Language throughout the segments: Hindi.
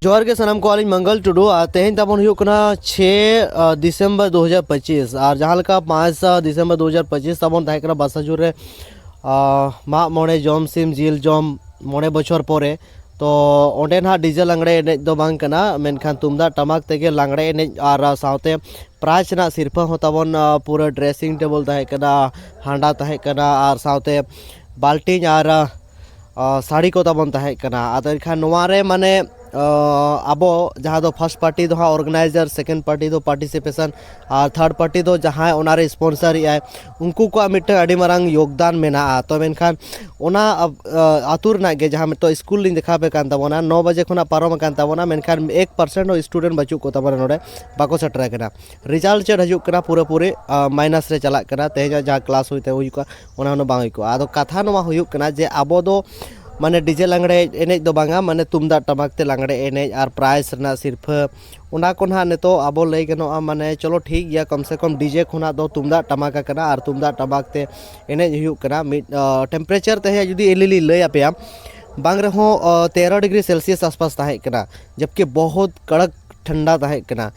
जोहर के सनम को आलिंग मंगल टुडू तेहन तबन हुई 6 दिसंबर 2025 और जहाँ लका 5 दिसंबर 2025 तबन तहकना बासाजुर रे मा मोड़े जम सिम जिल जम मोड़े बछर परे तो ओंडे ना डीजे लांगड़े एनेज दो बांग कना मेनखान तुमदा टमाक तेगे लांगड़े एनेज और साउते प्राइज ना सिरफा हो तबन पूरा ड्रेसिंग टेबल तहकना हांडा तहकना और साउते बाल्टी और साड़ी को तबन तहकना आदर खान नोवारे माने अब जहाँ दो फर्स्ट पार्टी दो ऑर्गेनाइजर सेकेंड पार्टी दो पार्टिसिपेशन और थर्ड पार्टी दो जहाँ ओनारे स्पॉन्सर उनको को मिट्टे अड़ी मारंग योगदान मेना तो मेनखान ओना आतुर ना के जहाँ तो स्कूल लिंग देखा पे कान तबोना 9 बजे खुना पारम कान तबोना मेनखान 1% स्टूडेंट बचू को तबोना नोडे बाको सेटर कना रिजल्ट चेड हजू कना पूरे पूरे माइनस रे चला कना तेजा जहाँ क्लास होते हुई ओना नो बांग को आदो कथा नोमा हुई कना जे आबो दो माने डीजे लांगड़े एनेज दो बांगा माने तुमदा टमाक ते लांगड़े एनेज और प्राइज रना सिर्फ उना को ना ने तो आबो लई गनोआ माने चलो ठीक गया कम से कम डीजे खुना दो तुमदा टमाका कना और तुमदा टमाक ते एनेज हुई कना टेम्परेचर ते जुदी एलिली लई आपेया बांग रहो 13 डिग्री सेल्सियस आसपास ताहे कना जबकि बहुत कड़क ठंडा ताहे कना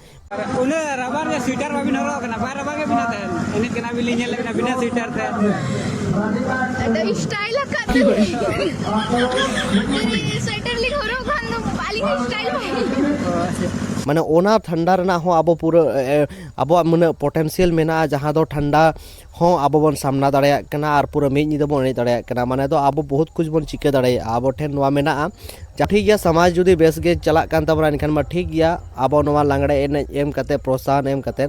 उन्हें रबर या स्वेटर में भी न रहो कना बार रबर के बिना थे इन्हें कना भी लेने लगे बिना स्वेटर थे तो स्टाइल का स्वेटर लिख हो रहा खान पाली का स्टाइल माने ओना ठंडा रना हो अब पूरा अब मन पोटेंशियल मेना जहाँ दो ठंडा हो अब बन सामना दाड़े कना और पूरा मिज निदा बन दाड़े कना माने तो अब बहुत कुछ बन चिके दाड़े अब ठेन नोवा मेना ठीक गया समाज जुदी बेस गे चला कान तबरा इनखान मा ठीक गया अब नोवा लांगड़े एम कते प्रोत्साहन एम कते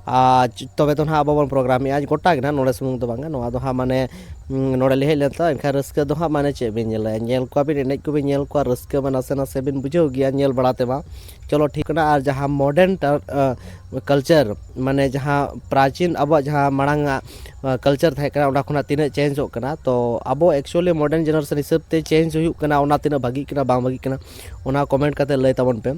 तबे तो ना अब बन प्रोग्राम आज गोटा गना नोड़े सुमुंग दो बांगा नोवा दो हा माने नोड़े लेहे लेता इनखा रस्के दो हा माने चे बिन नेल को बिन एनेज को बिन नेल को रस्के में नासे नासे बिन बुझो गया नेल बड़ाते मा चलो ठीक ना और जहाँ मॉडर्न कल्चर माने जहाँ प्राचीन अब जहाँ मांगा कल्चर था खुना तीन चेंज होना तो अब एक्चुअली मॉडर्न जनरेशन हिसाब से चेंज होना तीन भागी बांग भागी ओना कमेंट करते लय तबन पे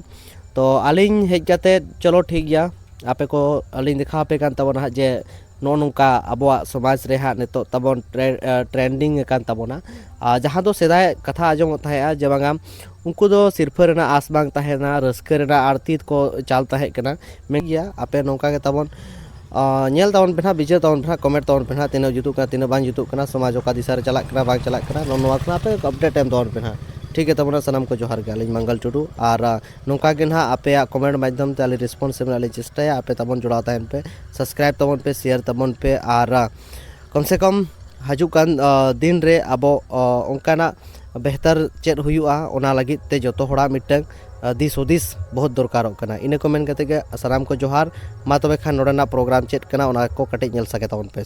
तो आलिंग हेज करते चलो ठीक गया आपे को आलिंग दिखा पे कान तबना जे नो नोंका आबोआ समाज रे हा नितो तबन ट्रेंडिंग कान तबना जहाँ दो सेदाय कथा आजम था जे बांगा उनको दो सिरफ रेना आस बांग तहेना रस्के रेना आरती को चाल तहे कना में गया आपे नोंका के तबन नेल तबन पे बिचार तबन पे कमेंट तबन पे तीन जुतुक तीन बांग जुतुक समाज ओका दिशा रे चला बांग चला नोवा पे अपडेट एम तबन पे ठीक है तबना सनम को जोहार के आलिंग मंगल टुडू और नौका के ना आपे कमेंट माध्यम ते आली रिस्पॉन्स आली चेष्टाया आपे तबन जुड़ा तहन पे सब्सक्राइब तबन पे शेयर तबन पे और कम से कम हजुकान दिन रे अब ओंकाना बेहतर चेद हुआ ओना लगित ते जतो होड़ा मिटंग दिस हुदिस बहुत दरकारों कना इने को मेन कते के सलाम को जोहार मा तबे खान नोडना प्रोग्राम चेद कना ओना को कटे नेल सके तबन पे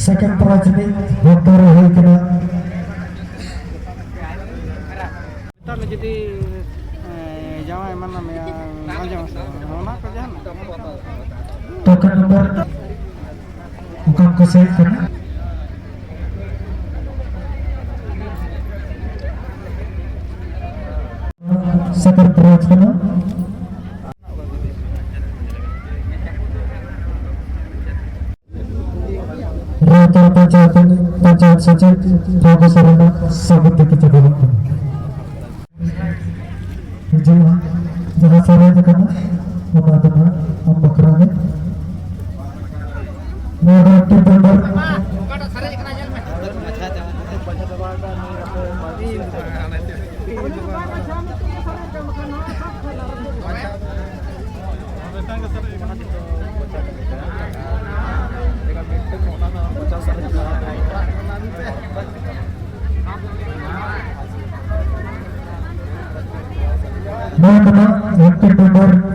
सेकंड प्राइज में विक्टर हुई kusai kana sakar berat kana Rakyat pancaat saja Raga Sarana sabut kita jaga जहाँ सारे जगह उन्नादना हम बकराने नोडा टिपंडर नोडा टिपंडर